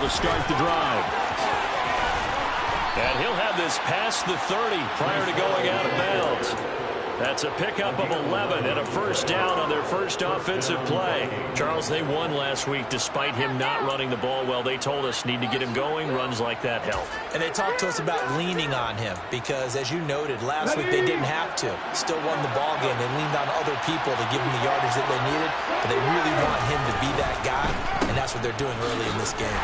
to start the drive. And he'll have this past the 30 prior to going out of bounds. That's a pickup of 11 and a first down on their first offensive play. Charles, they won last week despite him not running the ball well. They told us need to get him going. Runs like that help. And they talked to us about leaning on him because, as you noted, last week they didn't have to. Still won the ball game. They leaned on other people to give them the yardage that they needed, but they really want him to be that guy, and that's what they're doing early in this game.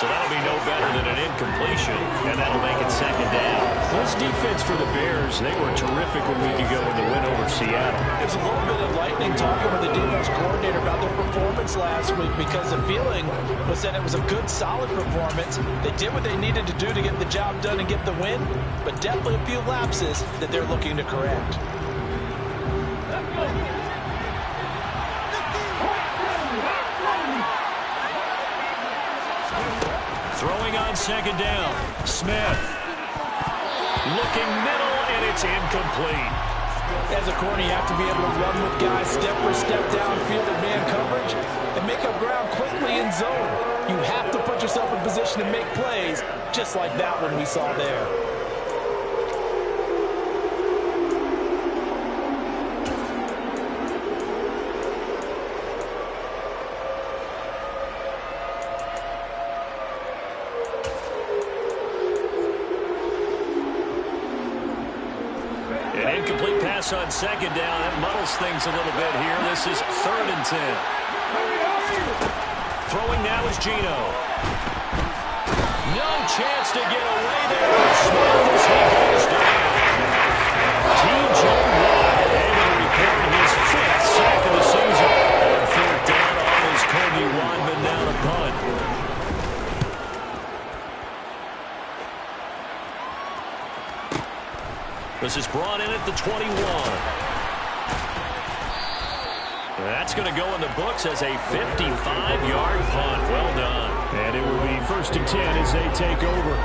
So that'll be no better than an incompletion, and that'll make it second down. This defense for the Bears, they were terrific a week ago in the win over Seattle. There's a little bit of lightning talking with the defense coordinator about their performance last week because the feeling was that it was a good, solid performance. They did what they needed to do to get the job done and get the win, but definitely a few lapses that they're looking to correct. Throwing on second down. Smith. Looking middle, and it's incomplete. As a corner, you have to be able to run with guys step for step downfield in man coverage and make up ground quickly in zone. You have to put yourself in position to make plays, just like that one we saw there. An incomplete pass on second down. That muddles things a little bit here. This is 3rd and 10. Throwing now is Geno. No chance to get away there from Smith as he goes down. T.J. Watt able to record his 5th sack of the season. On 4th down, almost Kobe Wadman now to punt. This is brought in at the 21. That's going to go in the books as a 55-yard punt. Well done. And it will be 1st and 10 as they take over.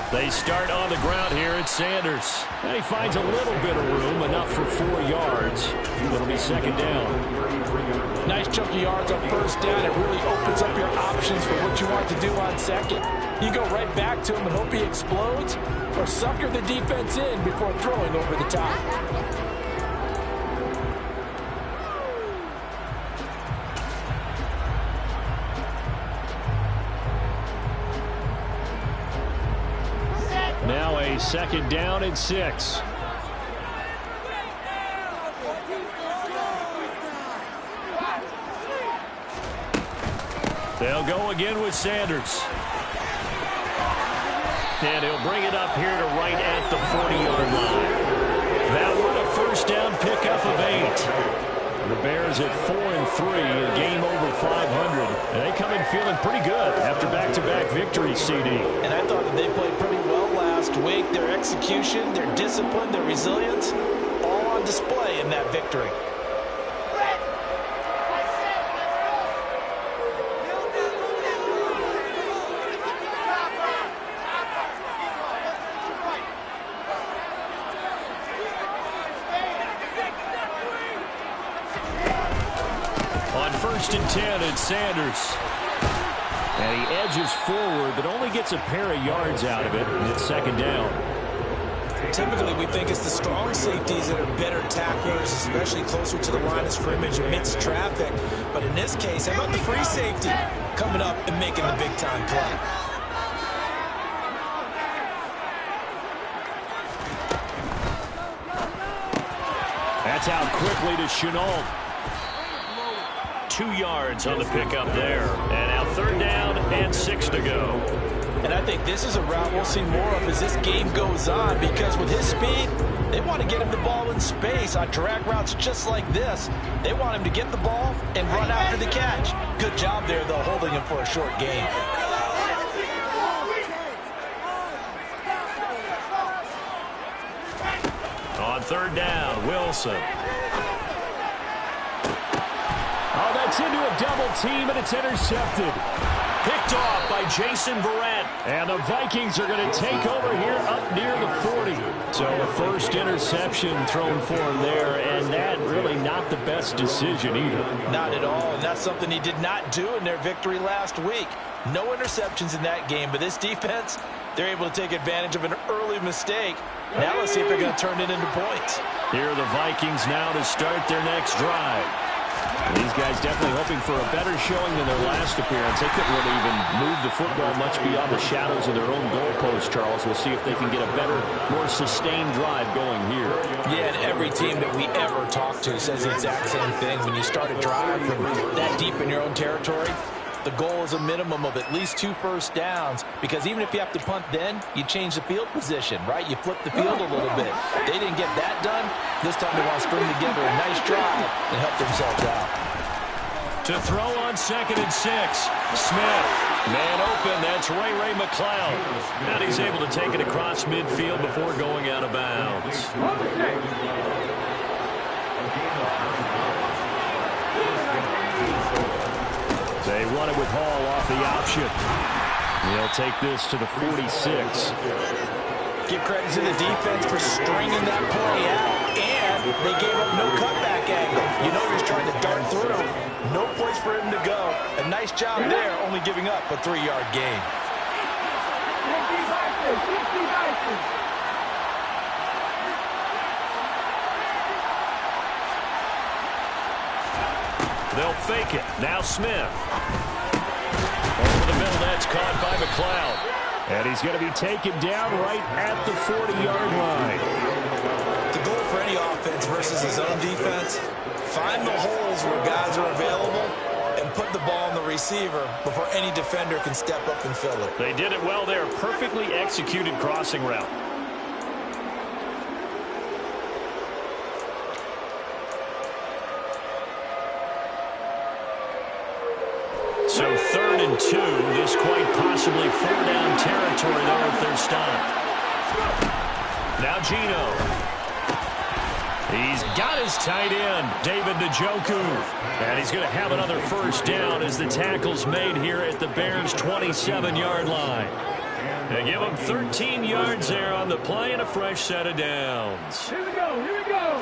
They start on the ground here at Sanders. And he finds a little bit of room, enough for 4 yards. It'll be second down. Nice chunky yards on first down. It really opens up your options for what you want to do on second. You go right back to him and hope he explodes, or sucker the defense in before throwing over the top. Now a second down and 6. They'll go again with Sanders. And he'll bring it up here to right at the 40-yard line. That one a first down pickup of 8. The Bears at 4-3, a game over 500. And they come in feeling pretty good after back-to-back victories, CD. And I thought that they played pretty well last week. Their execution, their discipline, their resilience, all on display in that victory. On 1st and 10, it's Sanders. And he edges forward, but only gets a pair of yards out of it, and it's second down. Typically, we think it's the strong safeties that are better tacklers, especially closer to the line of scrimmage amidst traffic. But in this case, how about the free safety coming up and making the big-time play? That's out quickly to Chenault. 2 yards on the pickup there. And now 3rd down and 6 to go. And I think this is a route we'll see more of as this game goes on, because with his speed, they want to get him the ball in space on drag routes just like this. They want him to get the ball and run after the catch. Good job there, though, holding him for a short gain. On 3rd down, Wilson. Oh, that's gets into a double team, and it's intercepted. Picked off by Jason Verrett. And the Vikings are going to take over here up near the 40. So a first interception thrown for him there, and that really not the best decision either. Not at all, and that's something he did not do in their victory last week. No interceptions in that game, but this defense, they're able to take advantage of an early mistake. Now let's see if they're going to turn it into points. Here are the Vikings now to start their next drive. These guys definitely hoping for a better showing than their last appearance. They couldn't really even move the football much beyond the shadows of their own goalpost, Charles. We'll see if they can get a better, more sustained drive going here. Yeah, and every team that we ever talk to says the exact same thing. When you start a drive from that deep in your own territory, the goal is a minimum of at least 2 first downs, because even if you have to punt then, you change the field position, right? You flip the field a little bit. They didn't get that done. This time they want to string together a nice drive and help themselves out. To throw on 2nd and 6. Smith. Man open. That's Ray McLeod. And he's able to take it across midfield before going out of bounds. They run it with Hall off the option. He'll take this to the 46. Give credit to the defense for stringing that play out, and they gave up no cutback angle. You know he's trying to dart through. No place for him to go. A nice job there, only giving up a 3-yard gain. They'll fake it. Now Smith. Over the middle, that's caught by McLeod. And he's going to be taken down right at the 40-yard line. The goal for any offense versus his own defense, find the holes where guys are available and put the ball on the receiver before any defender can step up and fill it. They did it well there. Perfectly executed crossing route. So 3rd and 2. This quite possibly 4-down territory there if they're stopped. Now Gino. He's got his tight end, David Njoku. And he's going to have another first down as the tackle's made here at the Bears' 27-yard line. They give him 13 yards there on the play and a fresh set of downs. Here we go, here we go.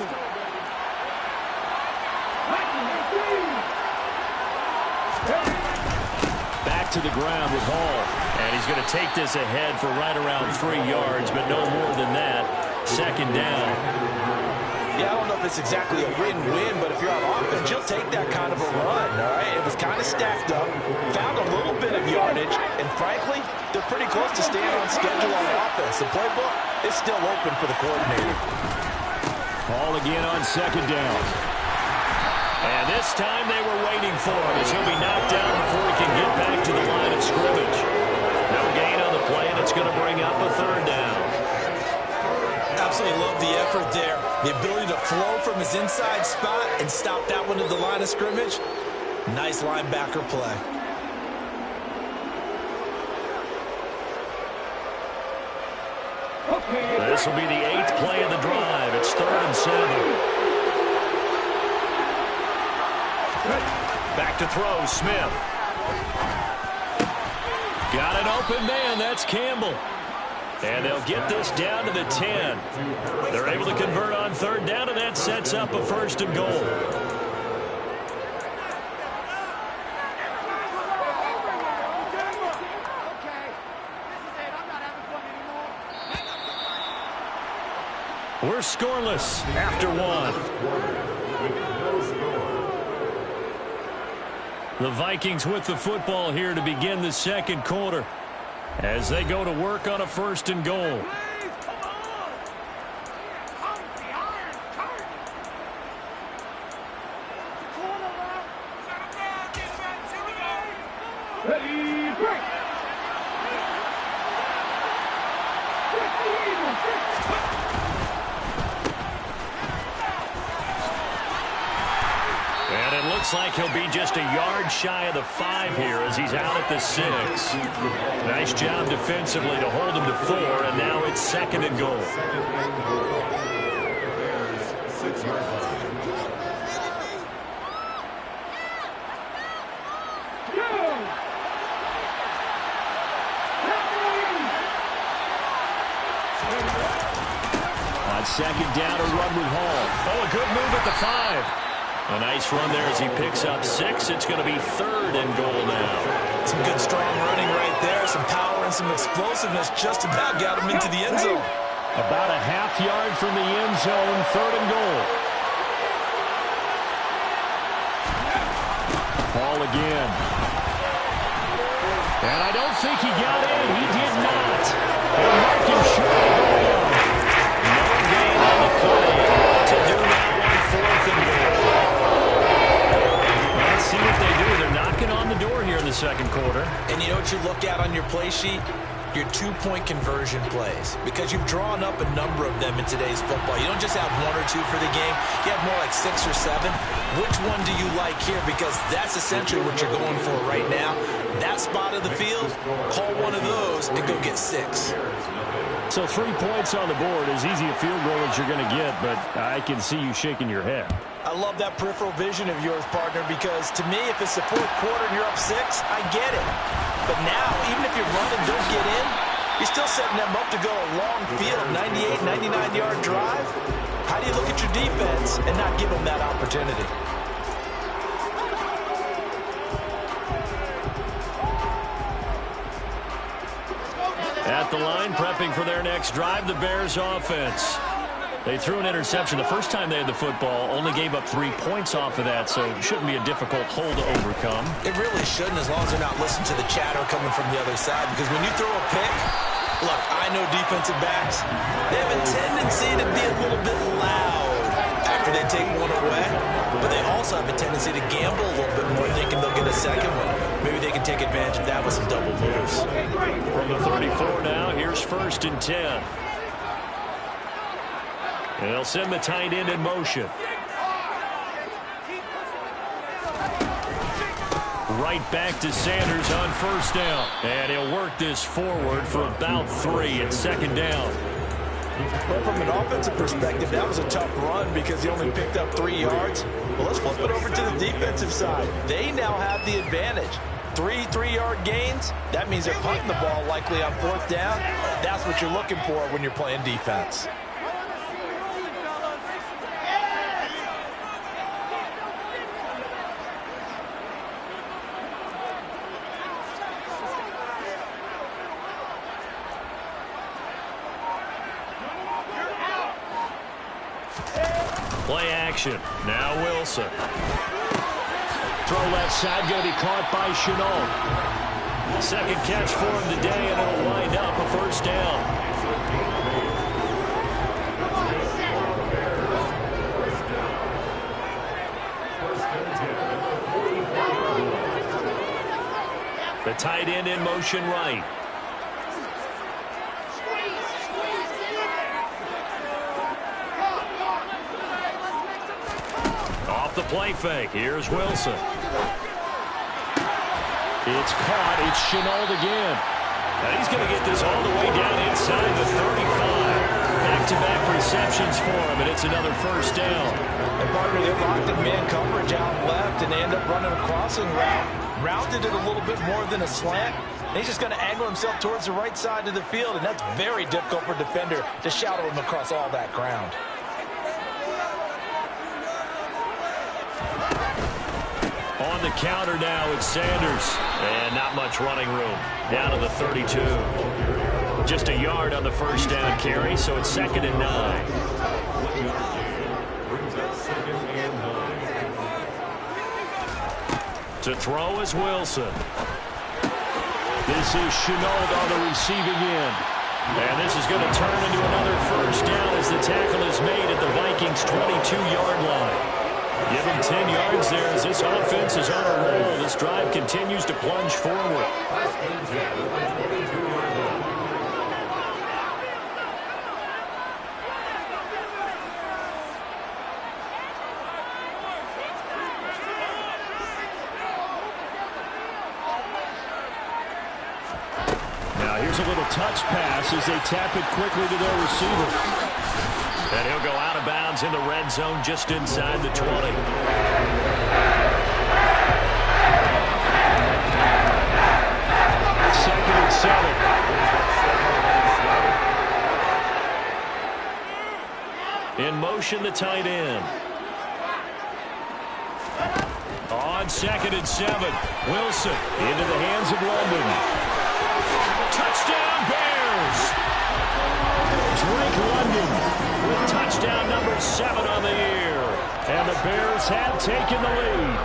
Back to the ground with Hall. And he's going to take this ahead for right around 3 yards, but no more than that. 2nd down. Yeah, I don't know if it's exactly a win-win, but if you're on offense, you'll take that kind of a run, all right? It was kind of stacked up, found a little bit of yardage, and frankly, they're pretty close to staying on schedule on offense. The playbook is still open for the coordinator. Hall again on 2nd down. And this time they were waiting for him as he'll be knocked down before he can get back to the line of scrimmage. No gain on the play, and it's going to bring up a 3rd down. Absolutely love the effort there. The ability to flow from his inside spot and stop that one at the line of scrimmage. Nice linebacker play. This will be the 8th play of the drive. It's 3rd and 7. Back to throw, Smith. Got an open man, that's Campbell. And they'll get this down to the 10. They're able to convert on 3rd down, and that sets up a 1st and goal. We're scoreless after 1. The Vikings with the football here to begin the 2nd quarter as they go to work on a 1st and goal. Looks like he'll be just a yard shy of the 5 here as he's out at the 6. Nice job defensively to hold him to 4, and now it's 2nd and goal. second down to run with Hall. Oh, a good move at the 5. A nice run there as he picks up 6. It's going to be 3rd and goal now. Some good strong running right there. Some power and some explosiveness just about got him into the end zone. About a half yard from the end zone, 3rd and goal. Ball again. And I don't think he got in. He did not. They'll mark him short of the goal line. No gain on the play to do that one 4th and goal. Let's see what they do. They're knocking on the door here in the second quarter. And you know what you look at on your play sheet? Your 2-point conversion plays, because you've drawn up a number of them in today's football. You don't just have 1 or 2 for the game. You have more like 6 or 7. Which one do you like here? Because that's essentially what you're going for right now. That spot of the field, call one of those and go get 6. So 3 points on the board, as easy a field goal as you're going to get, but I can see you shaking your head. I love that peripheral vision of yours, partner, because to me, if it's the 4th quarter and you're up 6, I get it. But now, even if you run and don't get in, you're still setting them up to go a long field, 98, 99-yard drive. How do you look at your defense and not give them that opportunity? At the line, prepping for their next drive, the Bears offense. They threw an interception the first time they had the football, only gave up 3 points off of that, so it shouldn't be a difficult hole to overcome. It really shouldn't, as long as they're not listening to the chatter coming from the other side, because when you throw a pick, look, I know defensive backs, they have a tendency to be a little bit loud after they take one away, but they also have a tendency to gamble a little bit more, thinking they'll get a second one. Maybe they can take advantage of that with some double moves. From the 34 now, here's 1st and 10. And they'll send the tight end in motion. Right back to Sanders on 1st down. And he'll work this forward for about 3 at 2nd down. But from an offensive perspective, that was a tough run because he only picked up 3 yards. Well, let's flip it over to the defensive side. They now have the advantage. 3 3-yard gains. That means they're punting the ball likely on 4th down. That's what you're looking for when you're playing defense. Play action. Now Wilson. Throw left side, going to be caught by Chenault. Second catch for him today, and it'll wind up a 1st down. The tight end in motion right. The play fake. Here's Wilson. It's caught. It's Chenault again. Now he's going to get this all the way down inside the 35. Back-to-back receptions for him, and it's another 1st down. And partner, they're locked in man coverage out left, and they end up running a crossing route. Rounded it a little bit more than a slant. And he's just going to angle himself towards the right side of the field, and that's very difficult for a defender to shadow him across all that ground. On the counter now, it's Sanders. And not much running room. Down to the 32. Just a yard on the 1st down carry, so it's 2nd and 9. To throw is Wilson. This is Chenault on the receiving end. And this is going to turn into another 1st down as the tackle is made at the Vikings' 22-yard line. Give him 10 yards there as this offense is on a roll. This drive continues to plunge forward. Now here's a little touch pass as they tap it quickly to their receiver. And he'll go out of bounds in the red zone just inside the 20. 2nd and 7. In motion, the tight end. On 2nd and 7. Wilson into the hands of London. Touchdown, Bears! Drake London with touchdown number 7 on the year. And the Bears have taken the lead.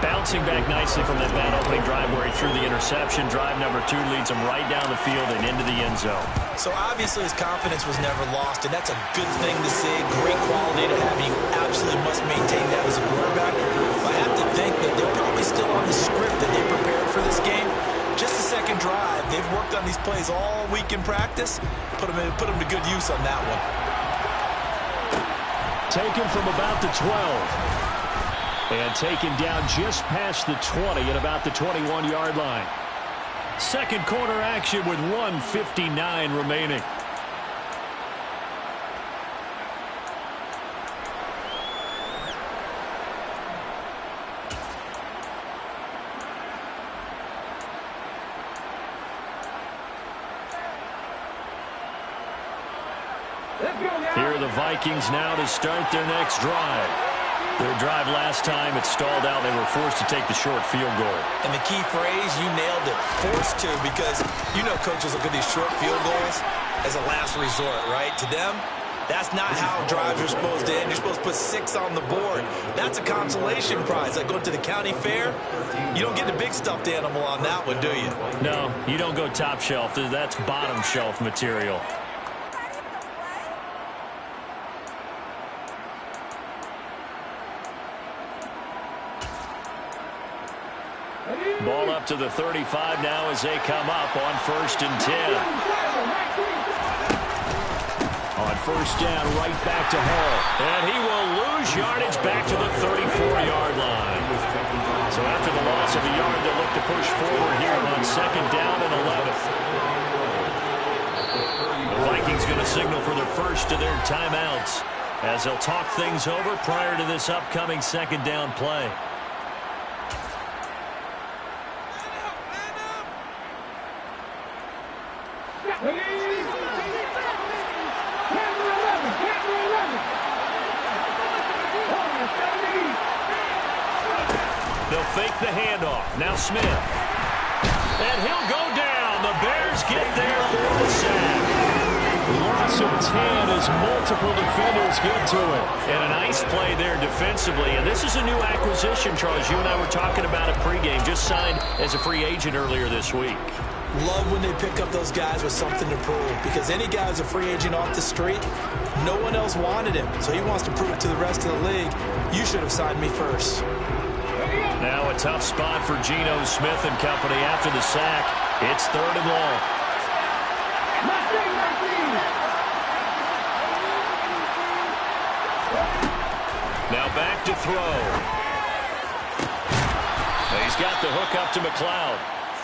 Bouncing back nicely from that bad opening drive where he threw the interception. Drive number 2 leads him right down the field and into the end zone. So obviously his confidence was never lost, and that's a good thing to see. Great quality to have. You absolutely must maintain that as a quarterback. But I have to think that they're probably still on the script that they prepared for this game. Just the second drive. They've worked on these plays all week in practice. Put them to good use on that one. Taken from about the 12. And taken down just past the 20 at about the 21-yard line. Second quarter action with 1:59 remaining. Here are the Vikings now to start their next drive. Their drive last time, it stalled out. They were forced to take the short field goal. And the key phrase, you nailed it, forced to, because you know coaches look at these short field goals as a last resort, right? To them, that's not how drives are supposed to end. You're supposed to put 6 on the board. That's a consolation prize. Like going to the county fair, you don't get the big stuffed animal on that one, do you? No, you don't go top shelf. That's bottom shelf material. Ball up to the 35 now as they come up on 1st and 10. On 1st down, right back to Hall. And he will lose yardage back to the 34-yard line. So after the loss of a yard, they'll look to push forward here on 2nd down and 11. The Vikings going to signal for the first of their timeouts as they'll talk things over prior to this upcoming 2nd down play. They'll fake the handoff. Now Smith. And he'll go down. The Bears get there for the sack. Loss of 10 as multiple defenders get to it. And a nice play there defensively. And this is a new acquisition, Charles. You and I were talking about it pregame. Just signed as a free agent earlier this week. Love when they pick up those guys with something to prove, because any guy who's a free agent off the street, no one else wanted him. So he wants to prove to the rest of the league, you should have signed me first. Now a tough spot for Geno Smith and company after the sack. It's 3rd and long. Now back to throw. He's got the hook up to McLeod.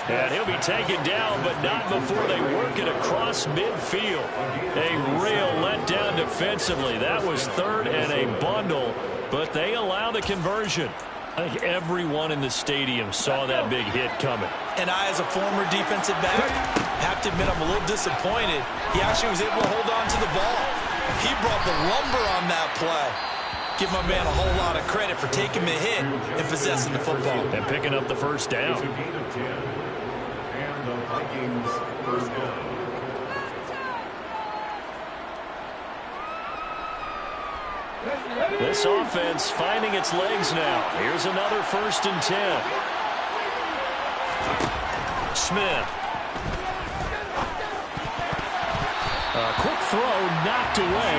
And he'll be taken down, but not before they work it across midfield. A real letdown defensively. That was 3rd and a bundle, but they allow the conversion. I think everyone in the stadium saw that big hit coming. And I, as a former defensive back, have to admit I'm a little disappointed. He actually was able to hold on to the ball. He brought the lumber on that play. Give my man a whole lot of credit for taking the hit and possessing the football. And picking up the first down. And the Vikings first down. This offense finding its legs now. Here's another 1st and 10. Smith. A quick throw knocked away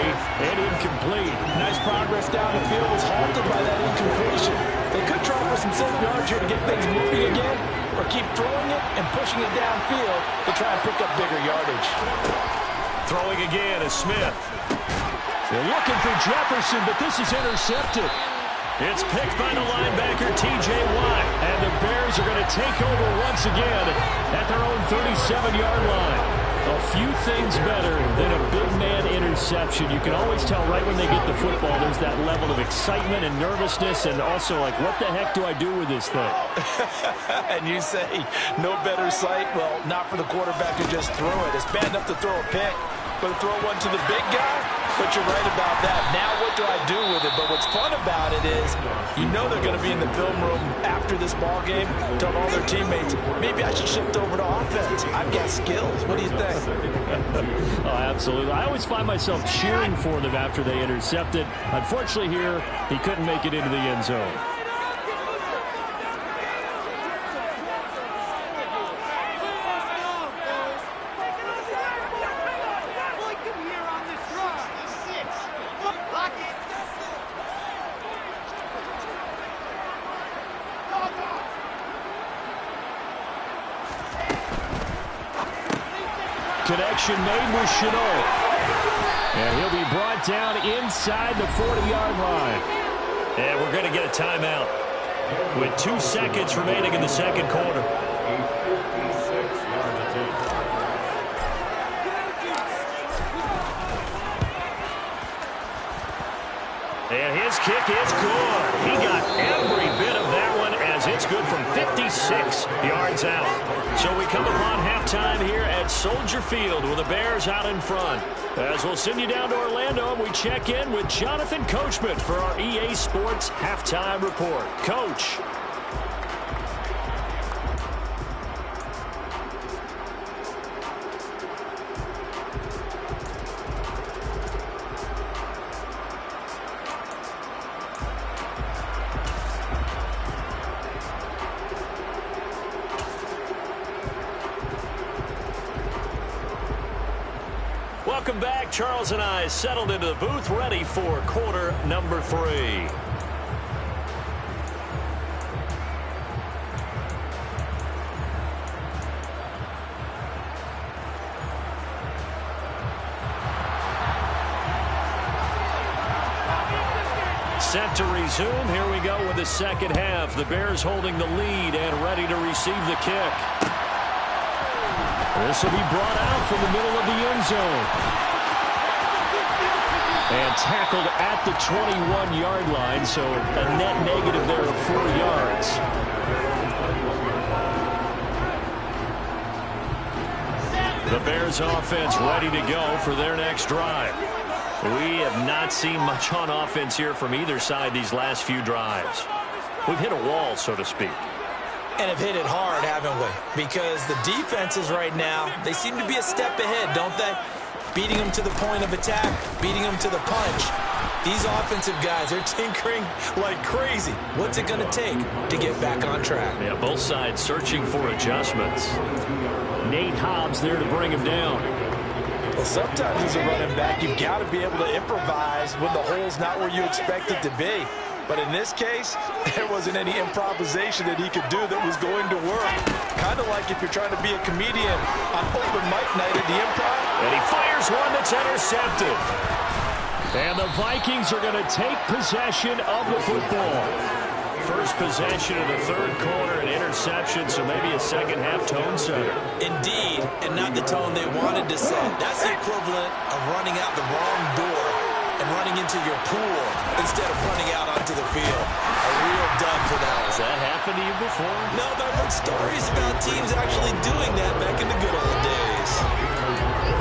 and incomplete. Nice progress down the field was halted by that incompletion. They could try for some 7 yards here to get things moving again, or keep throwing it and pushing it downfield to try and pick up bigger yardage. Throwing again is Smith. They're looking for Jefferson, but this is intercepted. It's picked by the linebacker, T.J. Watt. And the Bears are going to take over once again at their own 37-yard line. A few things better than a big man interception. You can always tell right when they get the football, there's that level of excitement and nervousness, and also like, what the heck do I do with this thing? And you say, no better sight? Well, not for the quarterback to just throw it. It's bad enough to throw a pick, but to throw one to the big guy, But you're right about that. Now what do I do with it? But what's fun about it is you know they're going to be in the film room after this ball game telling all their teammates, maybe I should shift over to offense. I've got skills. What do you think? Oh, absolutely. I always find myself cheering for them after they intercept it. Unfortunately here, he couldn't make it into the end zone. Connection made with Chenault. And he'll be brought down inside the 40-yard line. And we're going to get a timeout with 2 seconds remaining in the second quarter. And his kick is good. He got every bit of that one as it's good from 56 yards out. So we come upon halftime here at Soldier Field with the Bears out in front. As we'll send you down to Orlando, and we check in with Jonathan Coachman for our EA Sports Halftime Report. Coach. Welcome back. Charles and I settled into the booth, ready for quarter number 3. Set to resume. Here we go with the second half. The Bears holding the lead and ready to receive the kick. This will be brought out from the middle of the end zone. And tackled at the 21-yard line, so a net negative there of 4 yards. The Bears offense ready to go for their next drive. We have not seen much on offense here from either side these last few drives. We've hit a wall, so to speak. And have hit it hard, haven't we? Because the defenses right now, they seem to be a step ahead, don't they? Beating them to the point of attack, beating them to the punch. These offensive guys are tinkering like crazy. What's it going to take to get back on track? Yeah, both sides searching for adjustments. Nate Hobbs there to bring him down. Well, sometimes as a running back, you've got to be able to improvise when the hole's not where you expect it to be. But in this case, there wasn't any improvisation that he could do that was going to work. Kind of like if you're trying to be a comedian on open mic night at the Improv. And he fires one that's intercepted. And the Vikings are going to take possession of the football. First possession of the third quarter, an interception, so maybe a second-half tone setter. Indeed, and not the tone they wanted to set. That's the equivalent of running out the wrong door and running into your pool instead of running out onto the field. A real dub for that one. Has that happened to you before? No, but I've heard stories about teams actually doing that back in the good old days.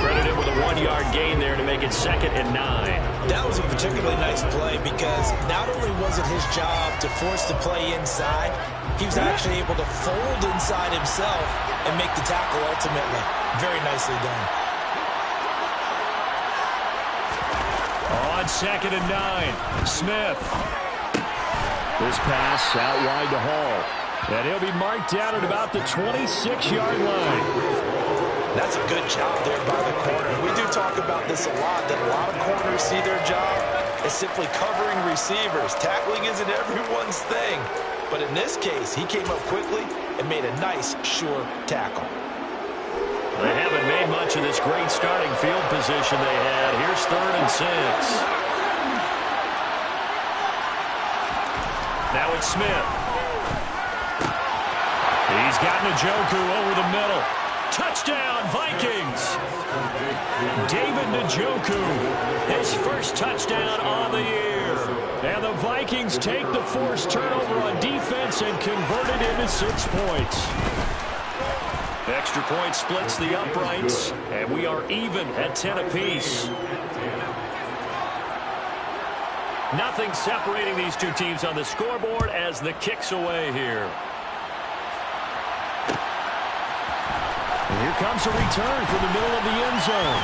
Credited with a 1-yard gain there to make it 2nd and 9. That was a particularly nice play because not only was it his job to force the play inside, he was actually able to fold inside himself and make the tackle ultimately. Very nicely done. On 2nd and 9, Smith. This pass out wide to Hall. And he'll be marked down at about the 26-yard line. That's a good job there by the corner. We do talk about this a lot, that a lot of corners see their job as simply covering receivers. Tackling isn't everyone's thing. But in this case, he came up quickly and made a nice, sure tackle. They haven't made much of this great starting field position they had. Here's 3rd and 6. Now it's Smith. He's got Njoku over the middle. Touchdown, Vikings! David Njoku, his first touchdown on the year. And the Vikings take the forced turnover on defense and convert it into 6 points. Extra point splits the uprights, and we are even at 10 apiece. Nothing separating these two teams on the scoreboard as the kick's away here. And here comes a return from the middle of the end zone.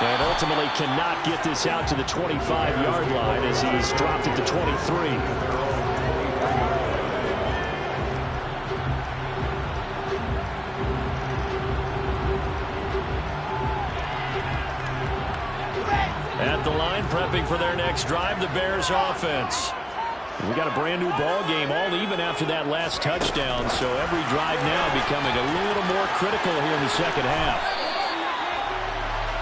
And ultimately cannot get this out to the 25-yard line as he's dropped it to 23. At the line, prepping for their next drive, the Bears offense. We got a brand new ball game, all even after that last touchdown, so every drive now becoming a little more critical here in the second half.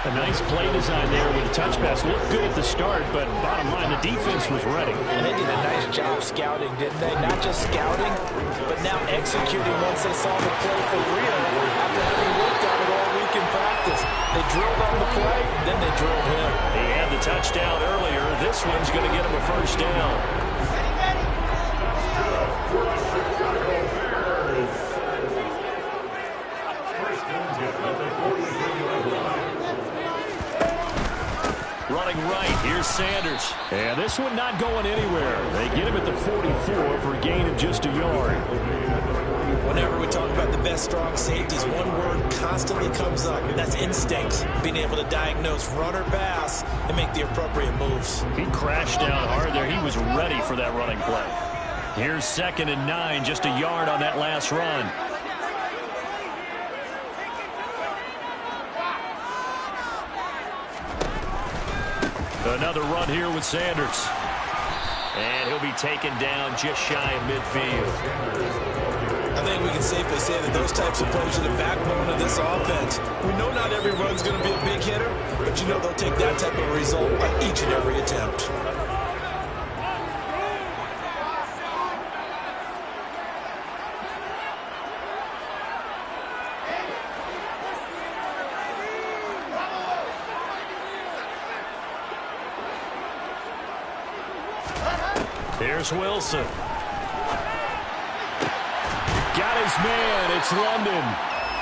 A nice play design there with the touch pass. Looked good at the start, but bottom line, the defense was ready. And they did a nice job scouting, didn't they? Not just scouting, but now executing once they saw the play for real after having worked on it all week in practice. They drilled on the play, then they drilled him. He had the touchdown earlier. This one's going to get him a first down. Running right, here's Sanders. And this one not going anywhere. They get him at the 44 for a gain of just a yard. Whenever we talk about the best strong safeties, one word constantly comes up, and that's instinct. Being able to diagnose run or pass and make the appropriate moves. He crashed down hard there. He was ready for that running play. Here's 2nd and 9, just a yard on that last run. Another run here with Sanders. And he'll be taken down just shy of midfield. I think we can safely say that those types of plays are the backbone of this offense. We know not every run's going to be a big hitter, but you know they'll take that type of result on each and every attempt. Here's Wilson. Got his man. It's London.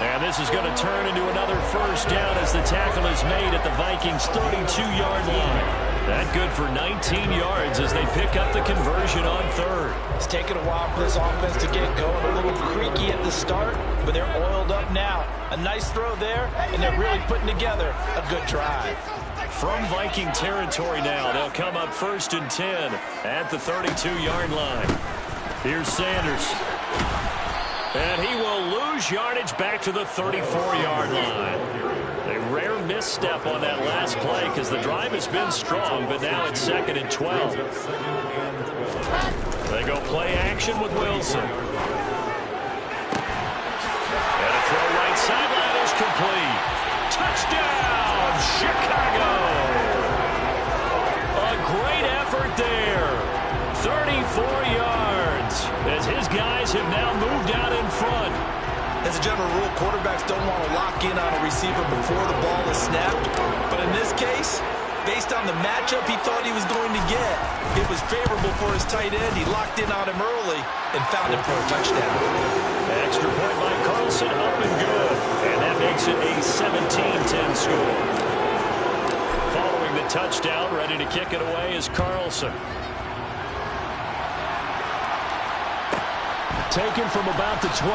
And this is going to turn into another first down as the tackle is made at the Vikings' 32-yard line. That good for 19 yards as they pick up the conversion on 3rd. It's taken a while for this offense to get going. A little creaky at the start, but they're oiled up now. A nice throw there, and they're really putting together a good drive. From Viking territory now, they'll come up 1st and 10 at the 32-yard line. Here's Sanders. And he will lose yardage back to the 34-yard line. A rare misstep on that last play because the drive has been strong, but now it's 2nd and 12. They go play action with Wilson. And a throw right sideline is complete. Touchdown, Chicago! A great effort there. 34 yards as his guys have now moved out in front. As a general rule, quarterbacks don't want to lock in on a receiver before the ball is snapped. But in this case, based on the matchup he thought he was going to get, it was favorable for his tight end. He locked in on him early and found him for a touchdown. Extra point by Carlson, up and good. And that makes it a 17-10 score. Following the touchdown, ready to kick it away is Carlson. Taken from about the 12.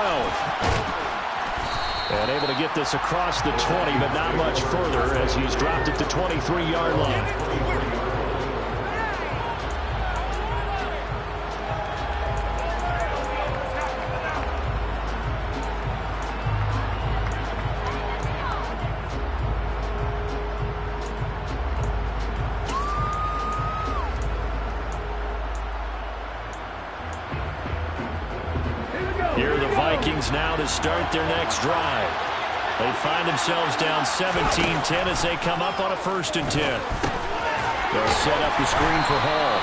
And able to get this across the 20, but not much further as he's dropped it to 23-yard line. Here are the Vikings now to start their next drive. They find themselves down 17-10 as they come up on a 1st and 10. They'll set up the screen for Hall.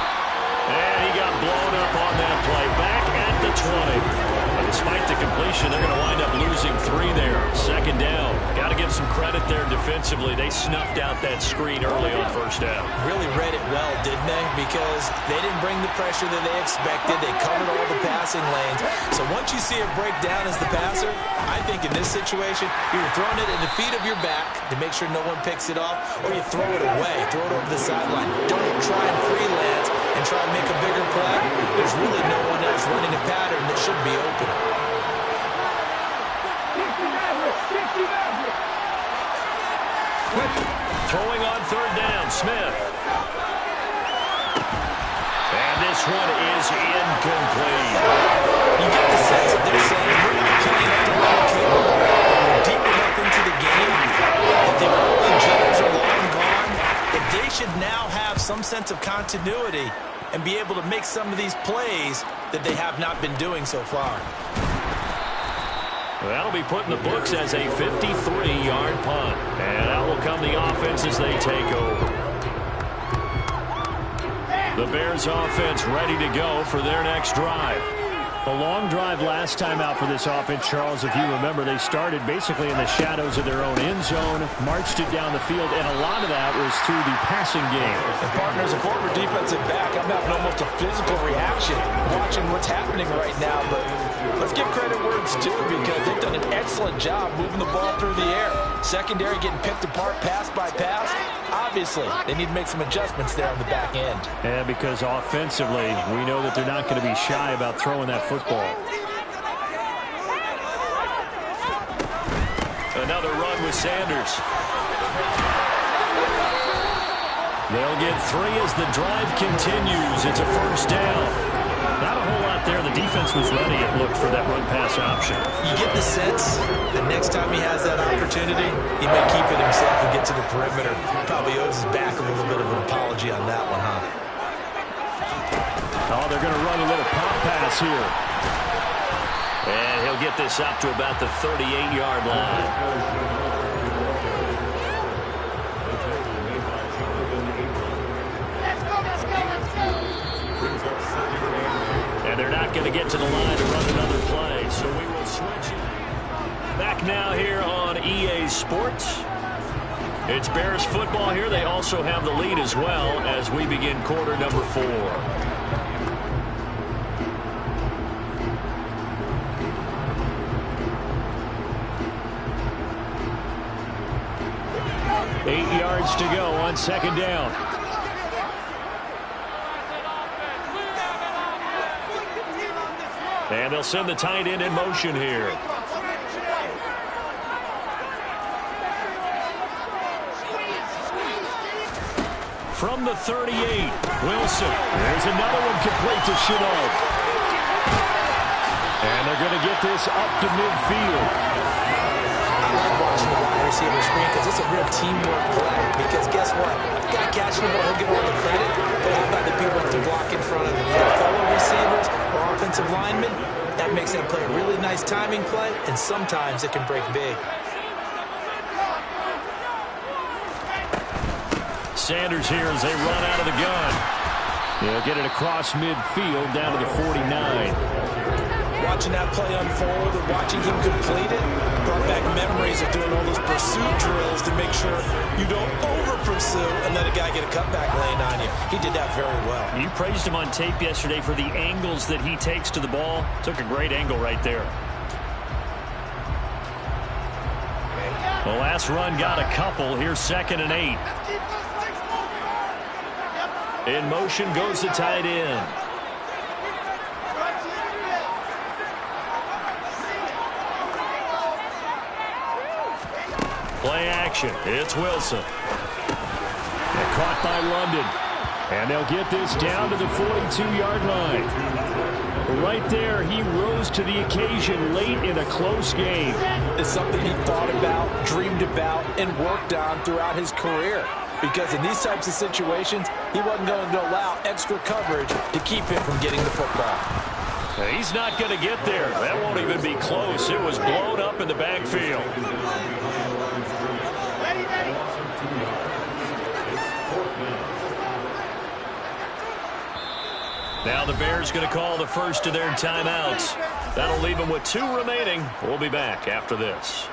And he got blown up on that play. Back at the 20. despite the completion, they're going to wind up losing 3 there. Second down. Got to give some credit there defensively. They snuffed out that screen early on first down. Really read it well, didn't they? Because they didn't bring the pressure that they expected. They covered all the passing lanes. So once you see it break down as the passer, I think in this situation, you're throwing it in the feet of your back to make sure no one picks it off, or you throw it away, throw it over the sideline. Don't try and freelance and try and make a bigger play. There's really no one else running a pattern that should be open. Throwing on third down, Smith. And this one is incomplete. You get the sense that they're saying we're not playing at the level capable. We're deep enough into the game that the early jobs are long gone, that they should now have some sense of continuity and be able to make some of these plays that they have not been doing so far. That'll be put in the books as a 53-yard punt. And out will come the offense as they take over. The Bears offense ready to go for their next drive. A long drive last time out for this offense, Charles. If you remember, they started basically in the shadows of their own end zone, marched it down the field, and a lot of that was through the passing game. And partners, a former defensive back, I'm having almost a physical reaction watching what's happening right now. But let's give credit where it's due, because they've done an excellent job moving the ball through the air. Secondary getting picked apart pass by pass. Obviously, they need to make some adjustments there on the back end. And because offensively, we know that they're not going to be shy about throwing that football. Another run with Sanders. They'll get 3 as the drive continues. It's a first down. Not a whole lot there. The defense was ready, it looked, for that run-pass option. You get the sense that next time he has that opportunity, he may keep it himself and get to the perimeter. Probably owes his back a little bit of an apology on that one, huh? Oh, they're going to run a little pop pass here. And he'll get this up to about the 38-yard line. And they're not going to get to the line to run another play, so we will switch it. Back now here on EA Sports. It's Bears football here. They also have the lead as well as we begin quarter number 4. 8 yards to go on second down. And they'll send the tight end in motion here. From the 38, Wilson. There's another one complete to Chenault. And they're going to get this up to midfield. I like watching the wide receiver screen because it's a real teamwork play. Because guess what? Guy catching the ball, he'll get all the credit. But how about the people to block in front of him? Either fellow receivers or offensive linemen. That makes that play a really nice timing play, and sometimes it can break big. Sanders here as they run out of the gun. They'll get it across midfield down to the 49. Watching that play unfold and watching him complete it brought back memories of doing all those pursuit drills to make sure you don't over-pursue and let a guy get a cutback lane on you. He did that very well. You praised him on tape yesterday for the angles that he takes to the ball. Took a great angle right there. The last run got a couple. Here's 2nd and 8. In motion goes the tight end. Play action. It's Wilson. And caught by London. And they'll get this down to the 42-yard line. Right there, he rose to the occasion late in a close game. It's something he thought about, dreamed about, and worked on throughout his career. Because in these types of situations, he wasn't going to allow extra coverage to keep him from getting the football. He's not going to get there. That won't even be close. It was blown up in the backfield. Now the Bears going to call the first of their timeouts. That'll leave them with 2 remaining. We'll be back after this.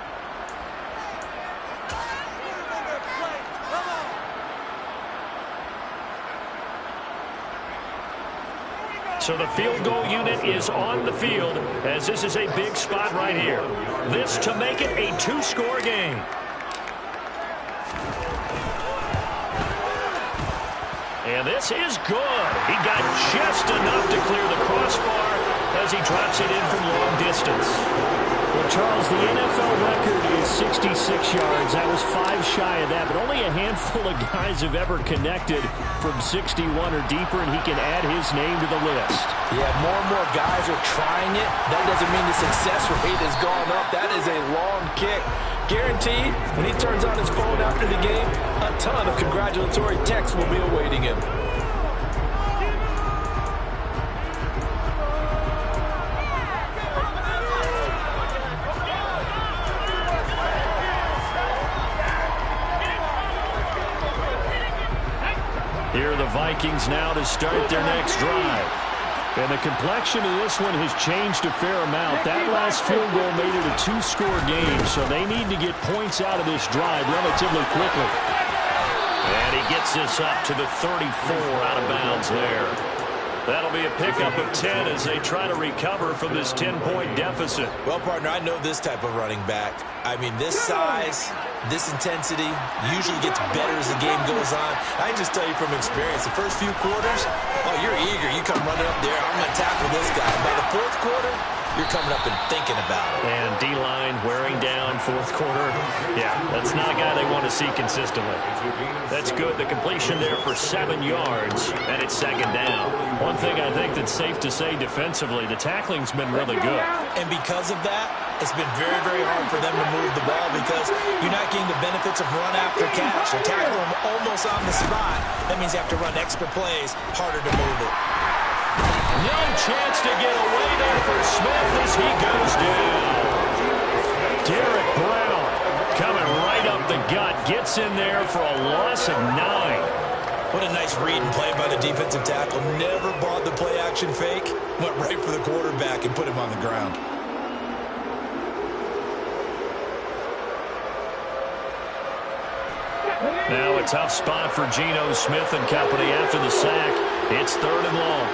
So the field goal unit is on the field as this is a big spot right here. This to make it a 2-score game. And this is good. He got just enough to clear the crossbar as he drops it in from long distance. Well, Charles, the NFL record is 66 yards. That was 5 shy of that, but only a handful of guys have ever connected from 61 or deeper, and he can add his name to the list. Yeah, more and more guys are trying it. That doesn't mean the success rate has gone up. That is a long kick. Guaranteed, when he turns on his phone after the game, a ton of congratulatory texts will be awaiting him. Here are the Vikings now to start their next drive. And the complexion of this one has changed a fair amount. That last field goal made it a 2-score game, so they need to get points out of this drive relatively quickly. And he gets this up to the 34 out of bounds there. That'll be a pickup of 10 as they try to recover from this 10-point deficit. Well, partner, I know this type of running back. I mean, this size, this intensity usually gets better as the game goes on. I can just tell you from experience, the first few quarters, oh, you're eager. You come running up there, I'm going to tackle this guy. By the fourth quarter, you're coming up and thinking about it. And D-line wearing down fourth quarter. Yeah, that's not a guy they want to see consistently. That's good. The completion there for 7 yards, and it's second down. One thing I think that's safe to say defensively, the tackling's been really good. And because of that, it's been very, very hard for them to move the ball because you're not getting the benefits of run after catch. They tackle them almost on the spot. That means you have to run extra plays, harder to move it. No chance to get away there for Smith as he goes down. Derek Brown coming right up the gut, gets in there for a loss of 9. What a nice read and play by the defensive tackle. Never bought the play-action fake. Went right for the quarterback and put him on the ground. Now a tough spot for Geno Smith and company after the sack. It's 3rd and long.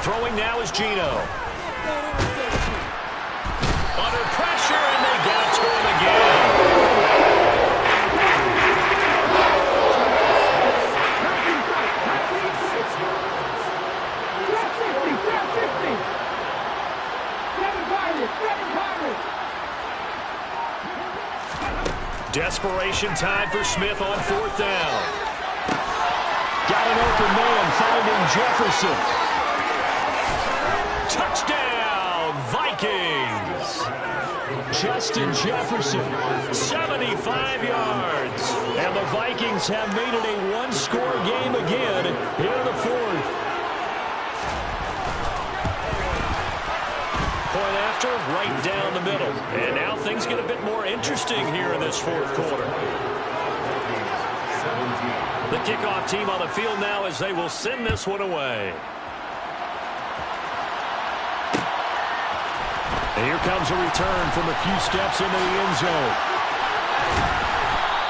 Throwing now is Geno. Under pressure, and they got to him again. Desperation time for Smith on 4th down. Got an open man, finding Jefferson. Touchdown, Vikings. Justin Jefferson, 75 yards. And the Vikings have made it a 1-score game again here in the 4th. Point after, right down the middle. And now things get a bit more interesting here in this 4th quarter. The kickoff team on the field now as they will send this one away. And here comes a return from a few steps into the end zone.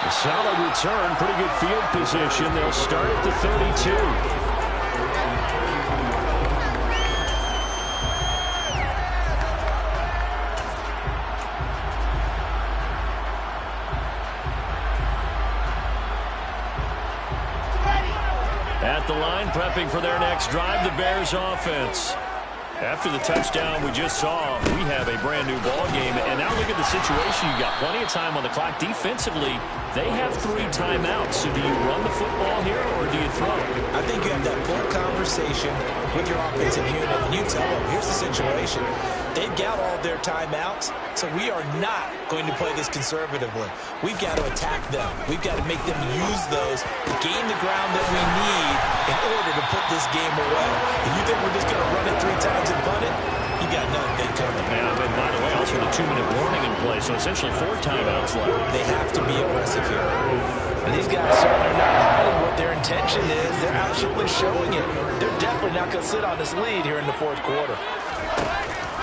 A solid return, pretty good field position. They'll start at the 32. At the line, prepping for their next drive, the Bears offense. After the touchdown we just saw, we have a brand new ball game. And now look at the situation. You've got plenty of time on the clock. Defensively, they have 3 timeouts. So do you run the football here or do you throw it? I think you have that full conversation with your offensive unit, and you tell them, here's the situation. They've got all their timeouts, so we are not going to play this conservatively. We've got to attack them. We've got to make them use those to gain the ground that we need in order to put this game away. If you think we're just going to run it 3 times and punt it, you got nothing coming. Yeah, but by the way, also the 2-minute warning in play, so essentially 4 timeouts left. They have to be aggressive here. And these guys certainly are not hiding what their intention is. They're absolutely showing it. They're definitely not going to sit on this lead here in the fourth quarter.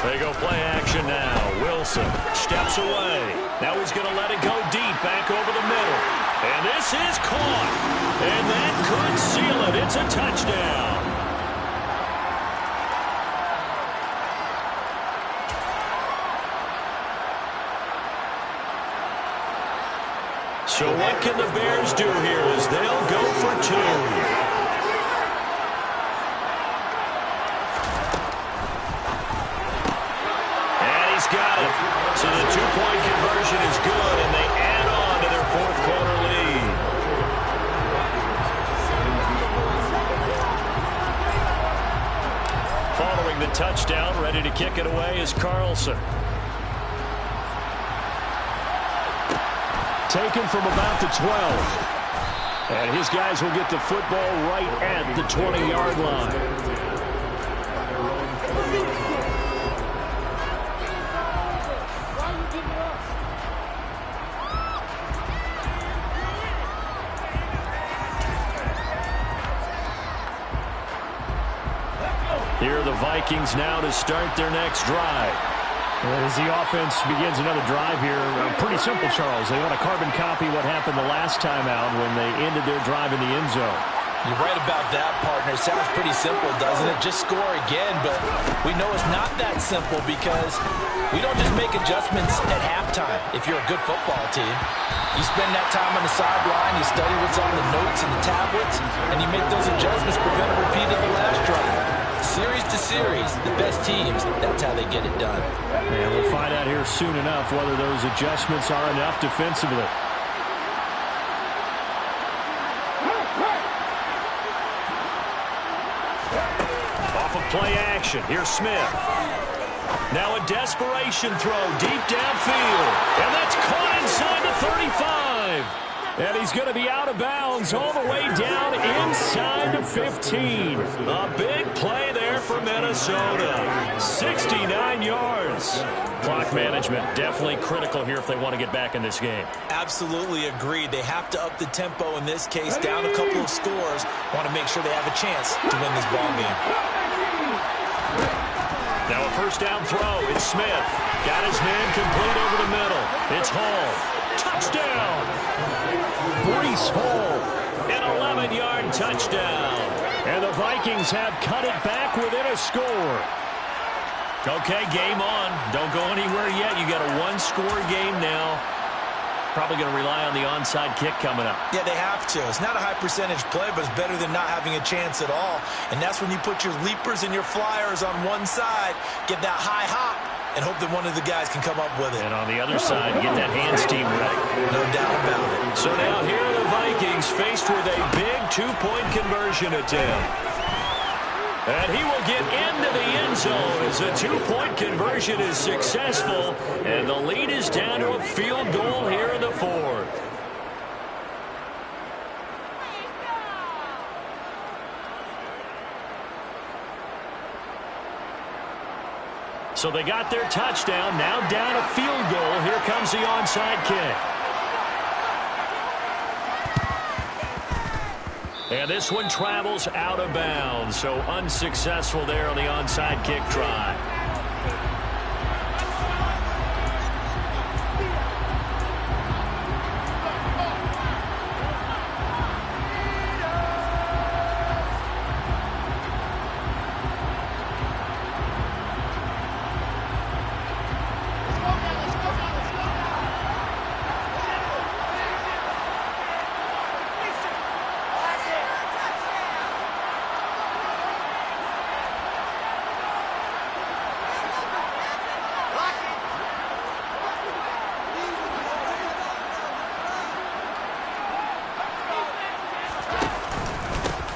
They go play action now. Wilson steps away. Now he's going to let it go deep, back over the middle. And this is caught. And that could seal it. It's a touchdown. So what can the Bears do here as they'll go for two? Got it. So the two-point conversion is good, and they add on to their fourth quarter lead. Following the touchdown, ready to kick it away is Carlson. Taken from about the 12. And his guys will get the football right at the 20-yard line. Here are the Vikings now to start their next drive. As the offense begins another drive here, pretty simple, Charles. They want to carbon copy what happened the last time out when they ended their drive in the end zone. You're right about that, partner. It sounds pretty simple, doesn't it? Just score again, but we know it's not that simple because we don't just make adjustments at halftime if you're a good football team. You spend that time on the sideline, you study what's on the notes and the tablets, and you make those adjustments prevent a repeat of the last drive. Series to series, the best teams, that's how they get it done. And we'll find out here soon enough whether those adjustments are enough defensively. Off of play action, here's Smith. Now a desperation throw deep downfield. And that's caught inside the 35. And he's going to be out of bounds all the way down inside the 15. A big play there for Minnesota. 69 yards. Clock management definitely critical here if they want to get back in this game. Absolutely agreed. They have to up the tempo in this case, down a couple of scores. Want to make sure they have a chance to win this ball game. Now a first down throw. It's Smith. Got his man complete over the middle. It's Hall. Touchdown. Breece Hall, an 11-yard touchdown. And the Vikings have cut it back within a score. Okay, game on. Don't go anywhere yet. You got a one-score game now. Probably going to rely on the onside kick coming up. Yeah, they have to. It's not a high percentage play, but it's better than not having a chance at all. And that's when you put your leapers and your flyers on one side, get that high hop, and hope that one of the guys can come up with it. And on the other side, get that hands team ready. No doubt about it. So now here are the Vikings faced with a big two-point conversion attempt. And he will get into the end zone as a two-point conversion is successful. And the lead is down to a field goal here in the fourth. So they got their touchdown. Now down a field goal. Here comes the onside kick. And this one travels out of bounds. So unsuccessful there on the onside kick try.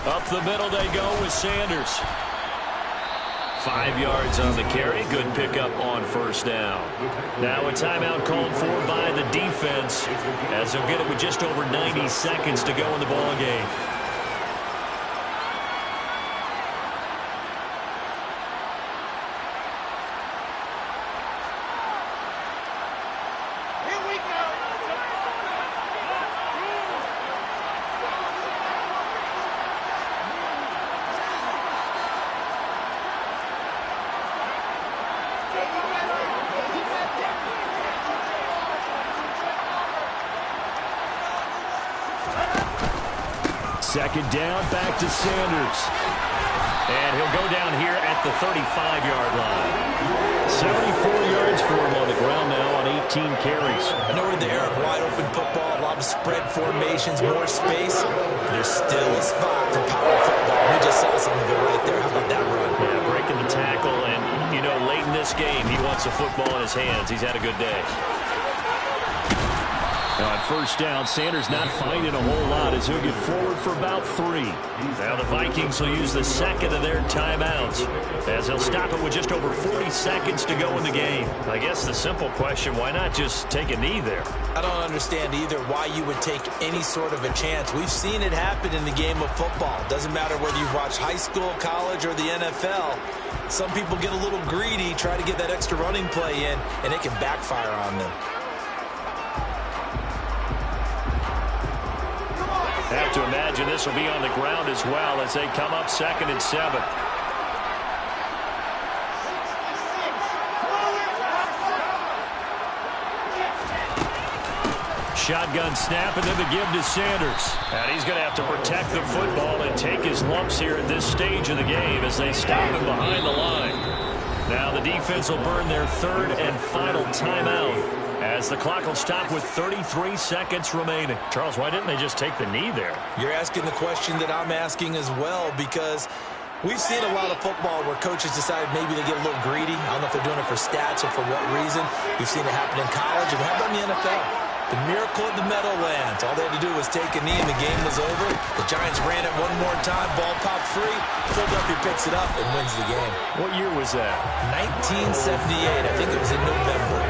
Up the middle they go with Sanders. 5 yards on the carry. Good pickup on first down. Now a timeout called for by the defense as they'll get it with just over 90 seconds to go in the ball game. Second down, back to Sanders. And he'll go down here at the 35-yard line. 74 yards for him on the ground now on 18 carries. I know we're in the era of wide-open football, a lot of spread formations, more space. There's still a spot for power football. We just saw some of it right there. How about that run? Yeah, breaking the tackle, and, you know, late in this game, he wants the football in his hands. He's had a good day. Now on first down, Sanders not finding a whole lot as he'll get forward for about 3. Now the Vikings will use the second of their timeouts as he'll stop it with just over 40 seconds to go in the game. I guess the simple question, why not just take a knee there? I don't understand either why you would take any sort of a chance. We've seen it happen in the game of football. Doesn't matter whether you've watched high school, college, or the NFL. Some people get a little greedy, try to get that extra running play in, and it can backfire on them. Have to imagine this will be on the ground as well as they come up 2nd and 7. Shotgun snap, and then the give to Sanders. And he's going to have to protect the football and take his lumps here at this stage of the game as they stop him behind the line. Now the defense will burn their 3rd and final timeout as the clock will stop with 33 seconds remaining. Charles, why didn't they just take the knee there? You're asking the question that I'm asking as well, because we've seen a lot of football where coaches decide maybe they get a little greedy. I don't know if they're doing it for stats or for what reason. We've seen it happen in college, and how about in the NFL? The miracle of the Meadowlands. All they had to do was take a knee and the game was over. The Giants ran it one more time. Ball popped free. Philadelphia picks it up and wins the game. What year was that? 1978. I think it was in November.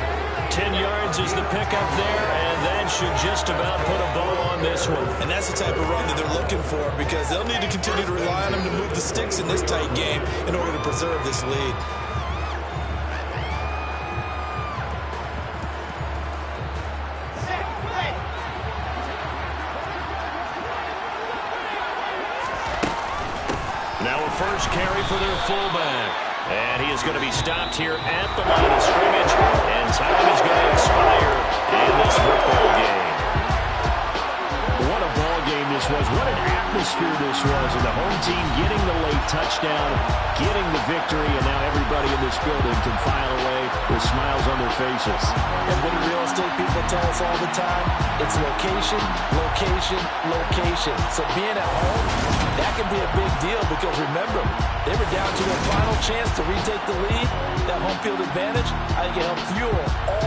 10 yards is the pickup there, and that should just about put a bow on this one. And that's the type of run that they're looking for, because they'll need to continue to rely on him to move the sticks in this tight game in order to preserve this lead. Now a first carry for their fullback. And he is going to be stopped here at the line of scrimmage. And time is going to expire in this football game. What a ball game this was. What an atmosphere this was. And the home team getting the late touchdown, getting the victory, and now everybody in this building can file away with smiles on their faces. And what do real estate people tell us all the time? It's location, location, location. So being at home, that can be a big deal, because remember, they were down to their final chance to retake the lead. That home field advantage, I think it helped fuel all